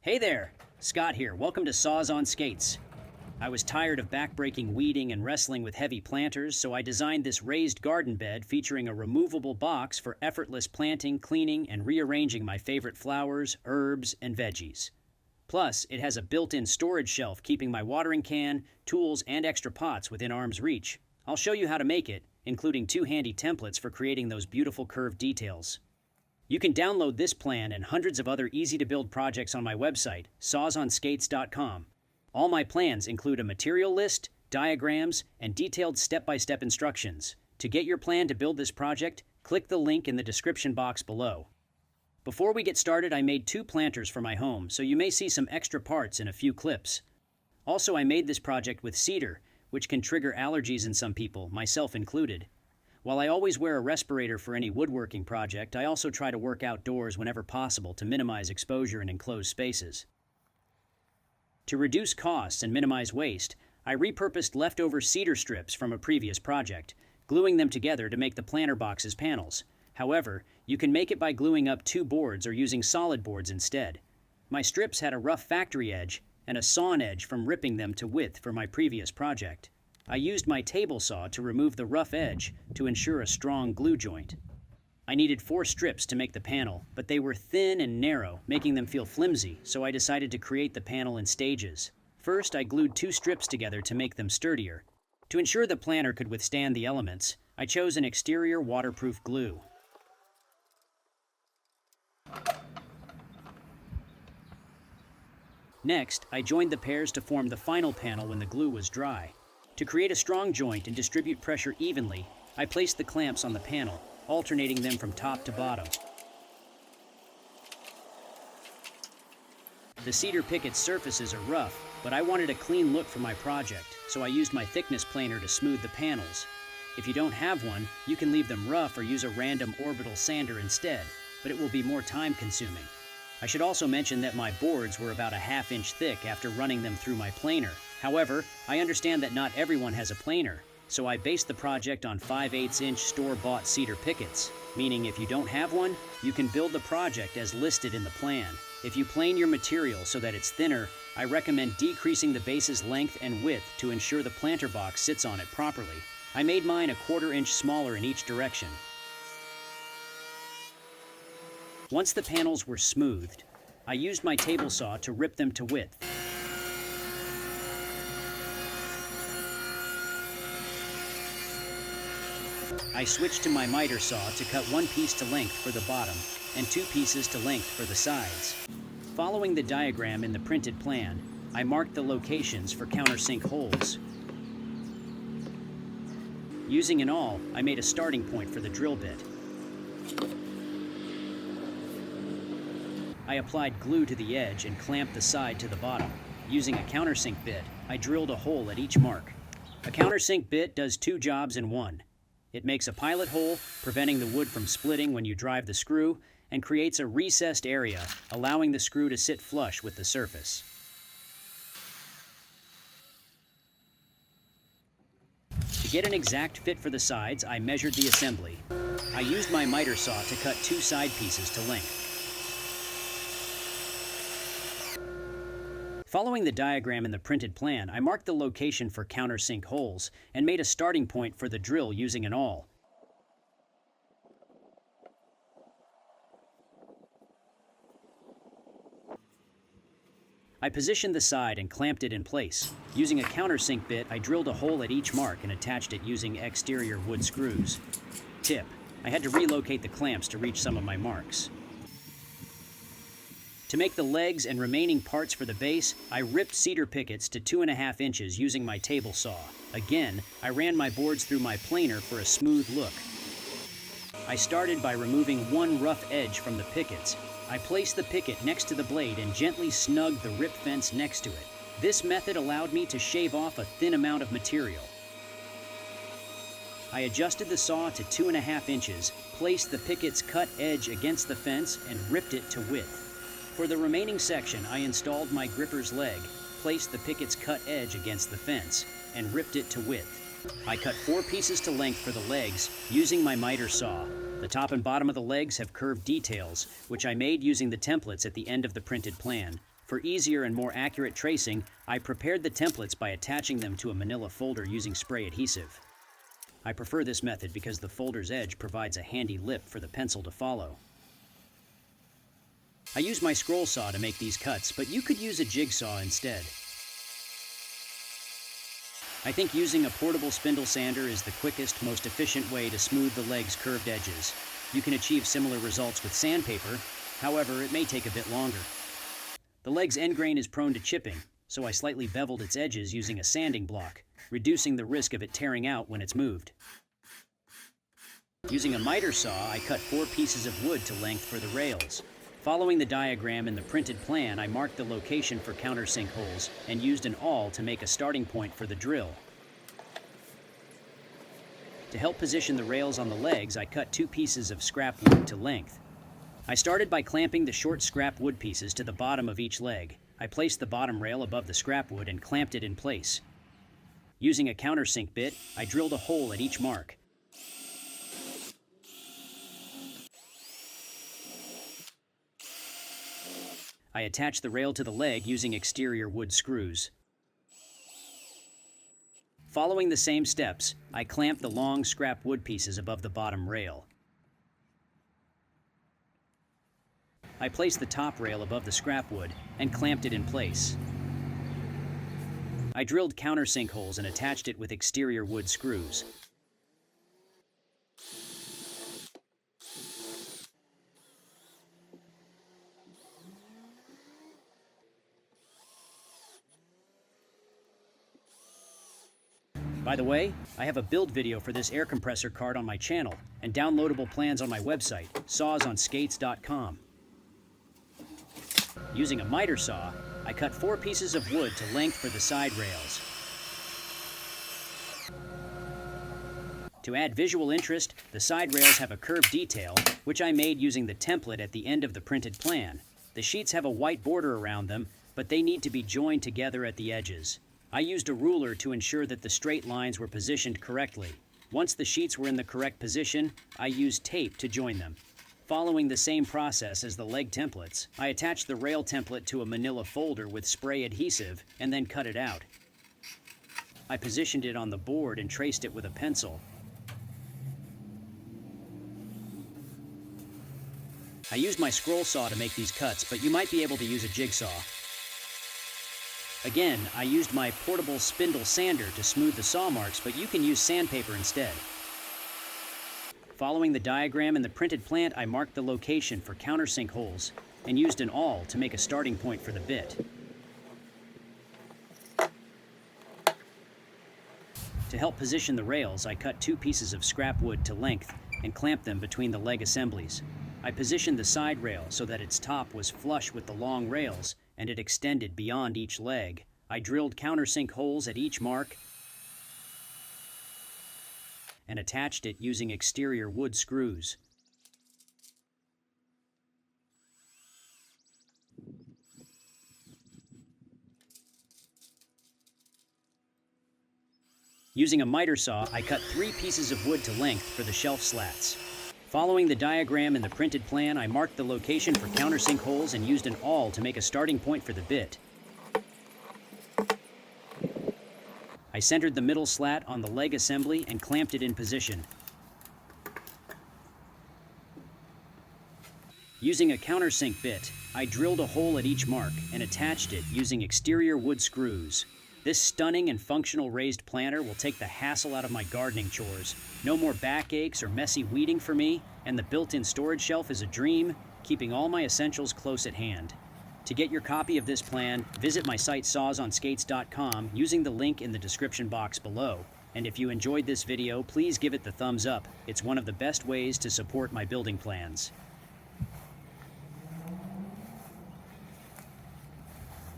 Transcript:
Hey there, Scott here. Welcome to Saws on Skates. I was tired of backbreaking weeding and wrestling with heavy planters, so I designed this raised garden bed featuring a removable box for effortless planting, cleaning, and rearranging my favorite flowers, herbs, and veggies. Plus, it has a built-in storage shelf keeping my watering can, tools, and extra pots within arm's reach. I'll show you how to make it, including 2 handy templates for creating those beautiful curved details. You can download this plan and hundreds of other easy-to-build projects on my website, sawsonskates.com. All my plans include a material list, diagrams, and detailed step-by-step instructions. To get your plan to build this project, click the link in the description box below. Before we get started, I made 2 planters for my home, so you may see some extra parts in a few clips. Also, I made this project with cedar, which can trigger allergies in some people, myself included. While I always wear a respirator for any woodworking project, I also try to work outdoors whenever possible to minimize exposure in enclosed spaces. To reduce costs and minimize waste, I repurposed leftover cedar strips from a previous project, gluing them together to make the planter box's panels. However, you can make it by gluing up 2 boards or using solid boards instead. My strips had a rough factory edge and a sawn edge from ripping them to width for my previous project. I used my table saw to remove the rough edge to ensure a strong glue joint. I needed 4 strips to make the panel, but they were thin and narrow, making them feel flimsy, so I decided to create the panel in stages. First, I glued 2 strips together to make them sturdier. To ensure the planter could withstand the elements, I chose an exterior waterproof glue. Next, I joined the pairs to form the final panel when the glue was dry. To create a strong joint and distribute pressure evenly, I placed the clamps on the panel, alternating them from top to bottom. The cedar picket surfaces are rough, but I wanted a clean look for my project, so I used my thickness planer to smooth the panels. If you don't have one, you can leave them rough or use a random orbital sander instead, but it will be more time-consuming. I should also mention that my boards were about a ½ inch thick after running them through my planer. However, I understand that not everyone has a planer, so I based the project on 5/8" store-bought cedar pickets, meaning if you don't have one, you can build the project as listed in the plan. If you plane your material so that it's thinner, I recommend decreasing the base's length and width to ensure the planter box sits on it properly. I made mine a 1/4 inch smaller in each direction. Once the panels were smoothed, I used my table saw to rip them to width. I switched to my miter saw to cut 1 piece to length for the bottom and 2 pieces to length for the sides. Following the diagram in the printed plan, I marked the locations for countersink holes. Using an awl, I made a starting point for the drill bit. I applied glue to the edge and clamped the side to the bottom. Using a countersink bit, I drilled a hole at each mark. A countersink bit does 2 jobs in one. It makes a pilot hole, preventing the wood from splitting when you drive the screw, and creates a recessed area, allowing the screw to sit flush with the surface. To get an exact fit for the sides, I measured the assembly. I used my miter saw to cut 2 side pieces to length. Following the diagram in the printed plan, I marked the location for countersink holes and made a starting point for the drill using an awl. I positioned the side and clamped it in place. Using a countersink bit, I drilled a hole at each mark and attached it using exterior wood screws. Tip: I had to relocate the clamps to reach some of my marks. To make the legs and remaining parts for the base, I ripped cedar pickets to 2½ inches using my table saw. Again, I ran my boards through my planer for a smooth look. I started by removing 1 rough edge from the pickets. I placed the picket next to the blade and gently snugged the rip fence next to it. This method allowed me to shave off a thin amount of material. I adjusted the saw to 2½ inches, placed the picket's cut edge against the fence, and ripped it to width. For the remaining section, I installed my gripper's leg, placed the picket's cut edge against the fence, and ripped it to width. I cut 4 pieces to length for the legs using my miter saw. The top and bottom of the legs have curved details, which I made using the templates at the end of the printed plan. For easier and more accurate tracing, I prepared the templates by attaching them to a manila folder using spray adhesive. I prefer this method because the folder's edge provides a handy lip for the pencil to follow. I use my scroll saw to make these cuts, but you could use a jigsaw instead. I think using a portable spindle sander is the quickest, most efficient way to smooth the leg's curved edges. You can achieve similar results with sandpaper, however, it may take a bit longer. The leg's end grain is prone to chipping, so I slightly beveled its edges using a sanding block, reducing the risk of it tearing out when it's moved. Using a miter saw, I cut 4 pieces of wood to length for the rails. Following the diagram in the printed plan, I marked the location for countersink holes and used an awl to make a starting point for the drill. To help position the rails on the legs, I cut 2 pieces of scrap wood to length. I started by clamping the short scrap wood pieces to the bottom of each leg. I placed the bottom rail above the scrap wood and clamped it in place. Using a countersink bit, I drilled a hole at each mark. I attached the rail to the leg using exterior wood screws. Following the same steps, I clamped the long scrap wood pieces above the bottom rail. I placed the top rail above the scrap wood and clamped it in place. I drilled countersink holes and attached it with exterior wood screws. By the way, I have a build video for this air compressor cart on my channel and downloadable plans on my website, sawsonskates.com. Using a miter saw, I cut 4 pieces of wood to length for the side rails. To add visual interest, the side rails have a curved detail, which I made using the template at the end of the printed plan. The sheets have a white border around them, but they need to be joined together at the edges. I used a ruler to ensure that the straight lines were positioned correctly. Once the sheets were in the correct position, I used tape to join them. Following the same process as the leg templates, I attached the rail template to a manila folder with spray adhesive and then cut it out. I positioned it on the board and traced it with a pencil. I used my scroll saw to make these cuts, but you might be able to use a jigsaw. Again, I used my portable spindle sander to smooth the saw marks, but you can use sandpaper instead. Following the diagram in the printed plan, I marked the location for countersink holes and used an awl to make a starting point for the bit. To help position the rails, I cut 2 pieces of scrap wood to length and clamped them between the leg assemblies. I positioned the side rail so that its top was flush with the long rails and it extended beyond each leg. I drilled countersink holes at each mark and attached it using exterior wood screws. Using a miter saw, I cut 3 pieces of wood to length for the shelf slats. Following the diagram in the printed plan, I marked the location for countersink holes and used an awl to make a starting point for the bit. I centered the middle slat on the leg assembly and clamped it in position. Using a countersink bit, I drilled a hole at each mark and attached it using exterior wood screws. This stunning and functional raised planter will take the hassle out of my gardening chores. No more backaches or messy weeding for me, and the built-in storage shelf is a dream, keeping all my essentials close at hand. To get your copy of this plan, visit my site sawsonskates.com using the link in the description box below. And if you enjoyed this video, please give it the thumbs up. It's one of the best ways to support my building plans.